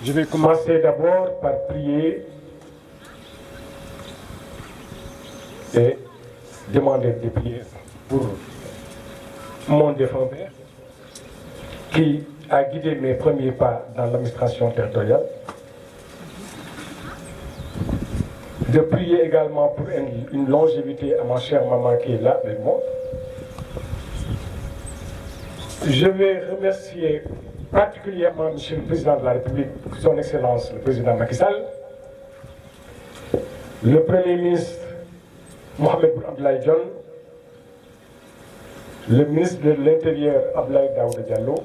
Je vais commencer d'abord par prier et demander des prières pour mon défunt père qui a guidé mes premiers pas dans l'administration territoriale. De prier également pour une longévité à ma chère maman qui est là avec moi. Je vais remercier particulièrement M. le Président de la République, son Excellence le Président Macky Sall, le Premier ministre Mohamed Boun Abdallah Dionne, le ministre de l'Intérieur Abdoulaye Daouda Diallo,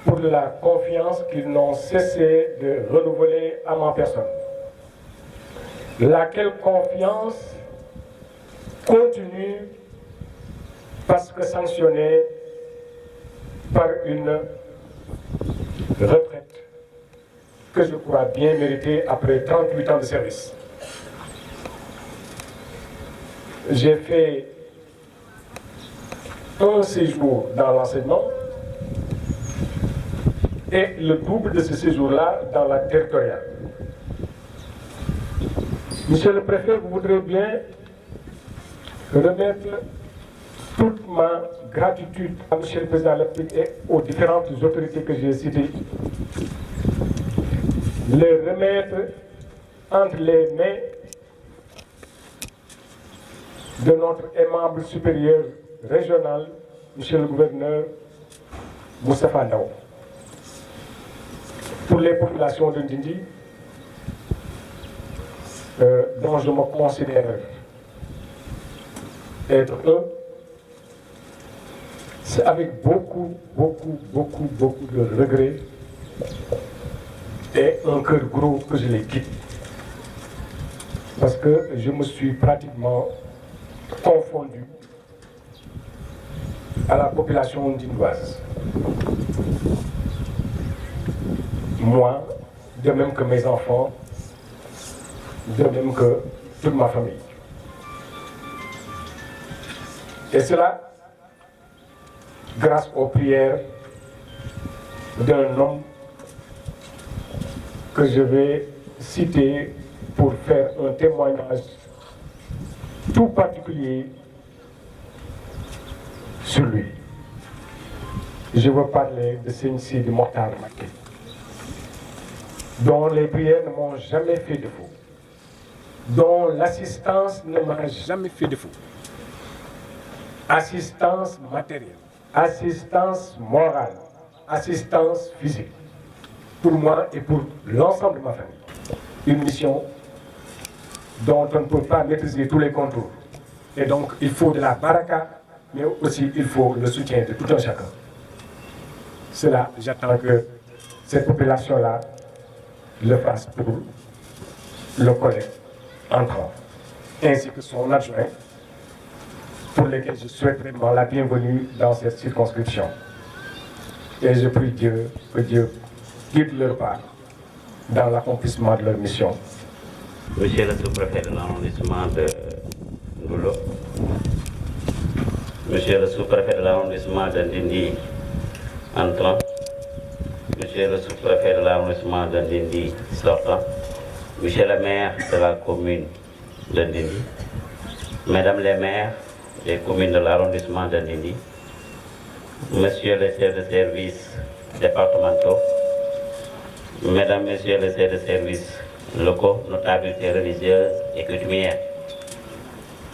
pour la confiance qu'ils n'ont cessé de renouveler à ma personne. Laquelle confiance continue parce que sanctionnée par une retraite que je crois bien méritée après 38 ans de service. J'ai fait un séjour dans l'enseignement et le double de ce séjour-là dans la territoriale. Monsieur le préfet, vous voudrez bien remettre toute ma gratitude à Monsieur le Président de la République et aux différentes autorités que j'ai citées. Les remettre entre les mains de notre aimable supérieur régional, Monsieur le gouverneur Moustapha Ndao. Pour les populations de Ndindi, dont je me considère être eux, c'est avec beaucoup de regrets et un cœur gros que je les quitte. Parce que je me suis pratiquement confondu à la population ndindoise. Moi, de même que mes enfants, de même que toute ma famille. Et cela, grâce aux prières d'un homme que je vais citer pour faire un témoignage tout particulier sur lui. Je veux parler de Seigne Sidi Mokhtar Mbacké, dont les prières ne m'ont jamais fait défaut, dont l'assistance ne m'a jamais fait défaut. Assistance matérielle, assistance morale, assistance physique, pour moi et pour l'ensemble de ma famille. Une mission dont on ne peut pas maîtriser tous les contours. Et donc, il faut de la baraka, mais aussi il faut le soutien de tout un chacun. Cela, j'attends que cette population-là le fasse pour le collègue entrant, ainsi que son adjoint, pour lesquels je souhaite vraiment la bienvenue dans cette circonscription. Et je prie Dieu que Dieu guide leur part dans l'accomplissement de leur mission. Monsieur le sous-préfet de l'arrondissement de Ngoulo, Monsieur le sous-préfet de l'arrondissement de Ndindi entrant, Monsieur le sous-préfet de l'arrondissement de Ndindi sortant, Monsieur le maire de la commune de Ndindi, Mesdames les maires des communes de l'arrondissement de Ndindi, Monsieur les chefs de service départementaux, Mesdames, Messieurs les chefs de service locaux, notabilités religieuses et coutumières,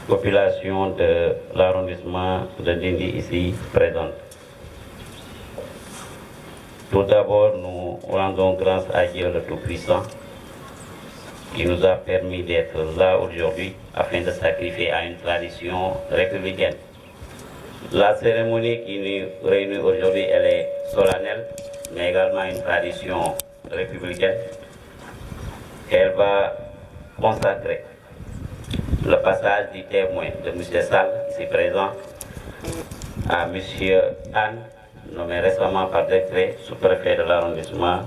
population de l'arrondissement de Ndindi ici présente. Tout d'abord, nous rendons grâce à Dieu le Tout-Puissant qui nous a permis d'être là aujourd'hui afin de sacrifier à une tradition républicaine. La cérémonie qui nous réunit aujourd'hui, elle est solennelle, mais également une tradition républicaine. Elle va consacrer le passage du témoin de M. Sall, ici présent, à M. Anne, nommé récemment par décret sous-préfet de l'arrondissement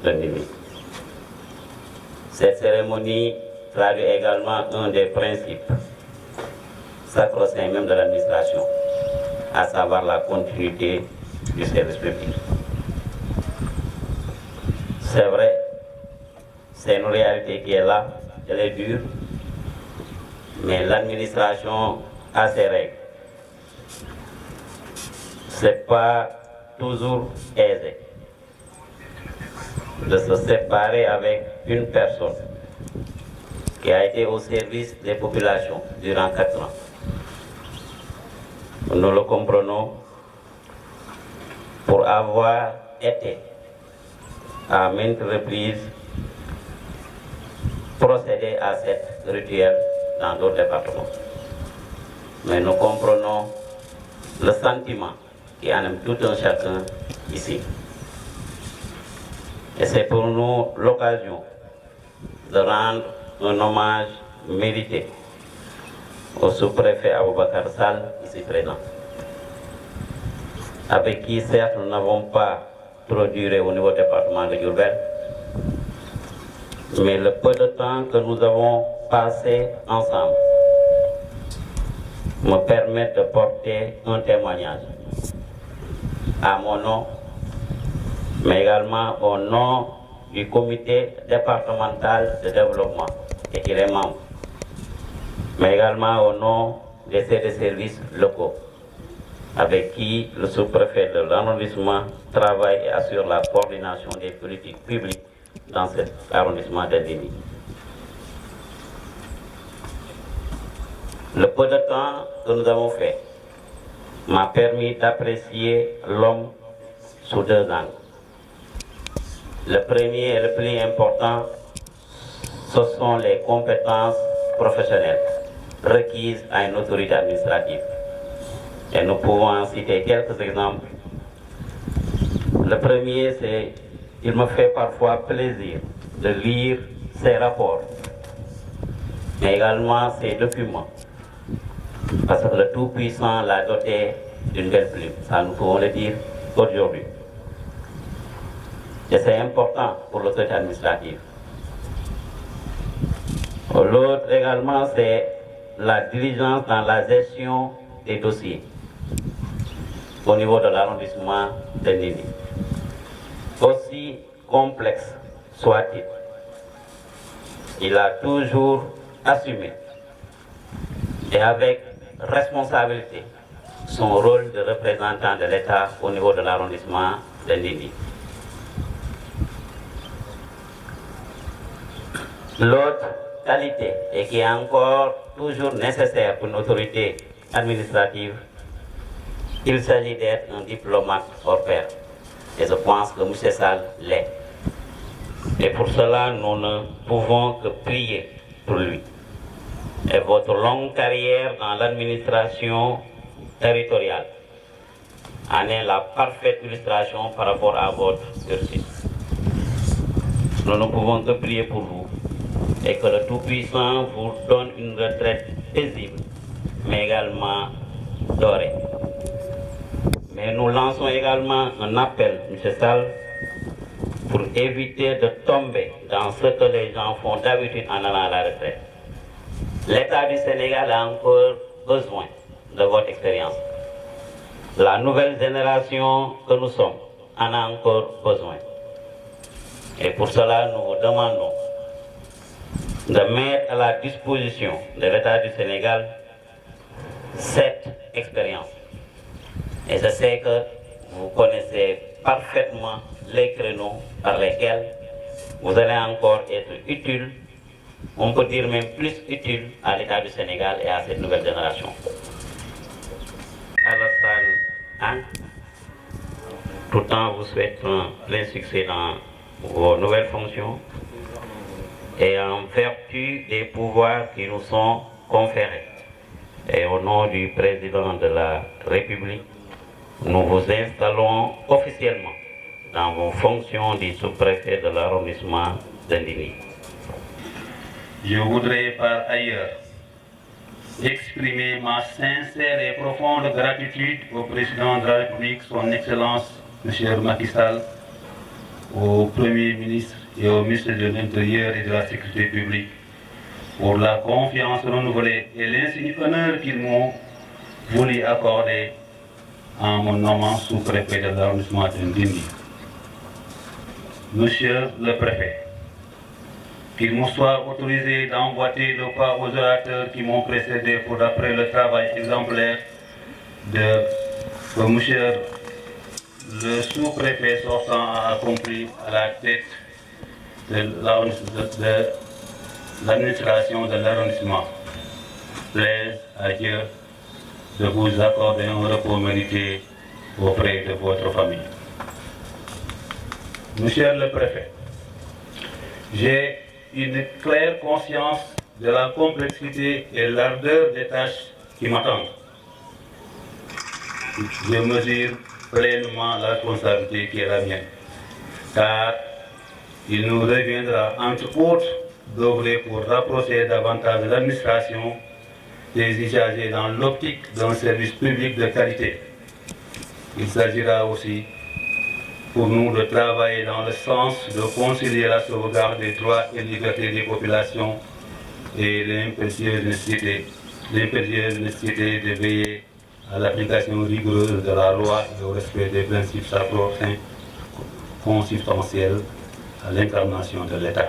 de Ndindi. Cette cérémonie traduit également un des principes sacro-saints même de l'administration, à savoir la continuité du service public. C'est vrai, c'est une réalité qui est là, elle est dure, mais l'administration a ses règles. C'est pas toujours aisé de se séparer avec une personne qui a été au service des populations durant 4 ans. Nous le comprenons pour avoir été à maintes reprises procéder à cette rituel dans d'autres départements. Mais nous comprenons le sentiment qui anime tout un chacun ici. Et c'est pour nous l'occasion de rendre un hommage mérité au sous-préfet Aboubakar Sall, ici présent, avec qui certes nous n'avons pas trop duré au niveau du département de Diourbel, mais le peu de temps que nous avons passé ensemble me permet de porter un témoignage à mon nom, mais également au nom du comité départemental de développement, et il est membre, mais également au nom des services locaux, avec qui le sous-préfet de l'arrondissement travaille et assure la coordination des politiques publiques dans cet arrondissement de Dindini. Le peu de temps que nous avons fait m'a permis d'apprécier l'homme sous 2 angles. Le premier et le plus important, ce sont les compétences professionnelles requises à une autorité administrative. Et nous pouvons en citer quelques exemples. Le premier, c'est qu'il me fait parfois plaisir de lire ses rapports, mais également ses documents, parce que le Tout-Puissant l'a doté d'une belle plume, ça nous pouvons le dire aujourd'hui. Et c'est important pour l'autorité administrative. L'autre également, c'est la diligence dans la gestion des dossiers au niveau de l'arrondissement de Dindini. Aussi complexe soit-il, il a toujours assumé et avec responsabilité son rôle de représentant de l'État au niveau de l'arrondissement de Dindini. L'autre qualité, et qui est encore toujours nécessaire pour une autorité administrative, il s'agit d'être un diplomate hors pair. Et je pense que M. Sall l'est. Et pour cela, nous ne pouvons que prier pour lui. Et votre longue carrière dans l'administration territoriale en est la parfaite illustration par rapport à votre cursus. Nous ne pouvons que prier pour vous et que le Tout-Puissant vous donne une retraite paisible, mais également dorée. Mais nous lançons également un appel, M. Sall, pour éviter de tomber dans ce que les gens font d'habitude en allant à la retraite. L'État du Sénégal a encore besoin de votre expérience. La nouvelle génération que nous sommes en a encore besoin. Et pour cela, nous vous demandons de mettre à la disposition de l'État du Sénégal cette expérience. Et je sais que vous connaissez parfaitement les créneaux par lesquels vous allez encore être utile, on peut dire même plus utile à l'État du Sénégal et à cette nouvelle génération. Alassane, tout en vous souhaitant plein succès dans vos nouvelles fonctions et en vertu des pouvoirs qui nous sont conférés. Et au nom du président de la République, nous vous installons officiellement dans vos fonctions de sous-préfet de l'arrondissement de Dindini. Je voudrais par ailleurs exprimer ma sincère et profonde gratitude au président de la République, son Excellence M. Macky Sall, au Premier ministre et au ministre de l'Intérieur et de la Sécurité publique pour la confiance renouvelée et l'insigne honneur qu'ils m'ont voulu accorder en mon nommant sous-préfet de l'arrondissement de Dindini. Monsieur le préfet, qu'il me soit autorisé d'emboîter le pas aux orateurs qui m'ont précédé pour après le travail exemplaire de monsieur le sous-préfet sortant a accompli à la tête de l'administration de l'arrondissement. Plaise à Dieu de vous accorder un repos mérité auprès de votre famille. Monsieur le préfet, j'ai une claire conscience de la complexité et l'ardeur des tâches qui m'attendent. Je mesure pleinement la responsabilité qui est la mienne, car il nous reviendra entre autres d'œuvrer pour rapprocher davantage l'administration des usagers dans l'optique d'un service public de qualité. Il s'agira aussi pour nous de travailler dans le sens de concilier la sauvegarde des droits et libertés des populations et l'impérieuse nécessité de veiller à l'application rigoureuse de la loi et au respect des principes sacro-saints consubstantiels à l'incarnation de l'État.